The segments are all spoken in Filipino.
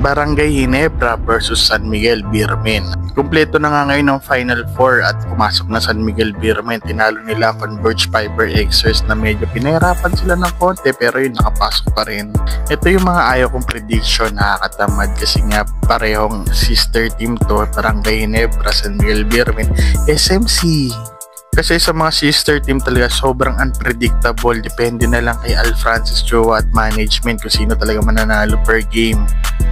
Barangay Ginebra versus San Miguel Beermen. Kumpleto na nga ngayon ng Final Four at pumasok na San Miguel Beermen. Tinalo nila Converge Fiber Xers na medyo pinahirapan sila ng konti pero yun nakapasok pa rin. Ito yung mga ayaw kong prediction, nakakatamad kasi nga parehong sister team to, Barangay Ginebra, San Miguel Beermen, SMC. Kasi sa mga sister team talaga sobrang unpredictable, depende na lang kay Al Francis Jowa at management kung sino talaga mananalo per game.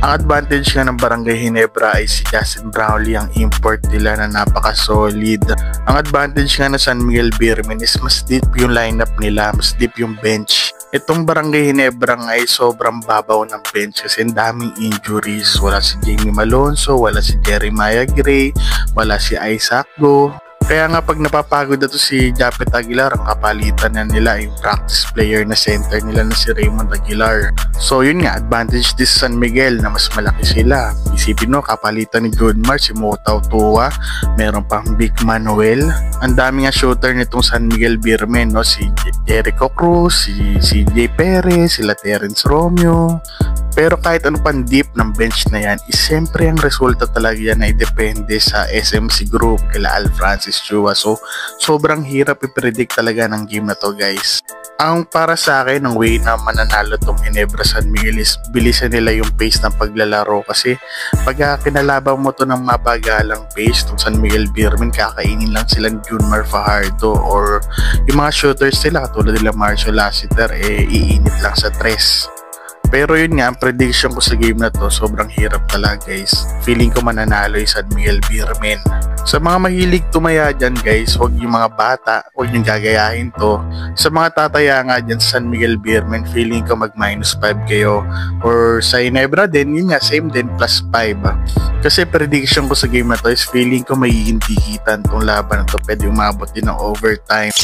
Ang advantage nga ng Barangay Ginebra ay si Justin Brownlee, ang import nila na napaka-solid. Ang advantage nga ng San Miguel Beermen is mas deep yung lineup nila, mas deep yung bench. Itong Barangay Ginebra nga ay sobrang babaw ng bench kasi ang daming injuries. Wala si Jamie Malonzo, wala si Jeremiah Gray, wala si Isaac Go. Kaya nga pag napapagod na to si Japet Aguilar, ang kapalitan na nila yung practice player na center nila na si Raymond Aguilar. So yun nga, advantage this San Miguel na mas malaki sila. Isipin mo, kapalitan ni Goodmar, si Motau Tua, meron pang Big Manuel. Ang dami nga shooter nitong San Miguel Beermen, no? Si Jericho Cruz, si CJ Perez, sila Terence Romeo. Pero kahit ano pang deep ng bench na yan, siyempre ang resulta talaga yan ay depende sa SMC group kila Al Francis Jowa. So sobrang hirap i-predict talaga ng game na to, guys. Ang para sa akin, ang way na mananalo tong Ginebra San Miguel is bilisan nila yung pace ng paglalaro kasi pag kinalaban mo to ng mabagalang pace tong San Miguel Beermen, kakainin lang sila ni Junmar Fajardo or yung mga shooters nila katulad nila Marshall Lassiter iinit lang sa tres. Pero yun nga, ang prediction ko sa game na to, sobrang hirap talaga, guys. Feeling ko mananalo yung San Miguel Beermen. Sa mga mahilig tumaya dyan, guys, huwag yung mga bata, huwag yung gagayahin to. Sa mga tataya nga dyan sa San Miguel Beermen, feeling ko mag -5 kayo. Or sa Ginebra din, yun nga, same din, +5. Kasi prediction ko sa game na to is feeling ko magiging dikitan tong laban na to. Pwede umabot din ng overtime.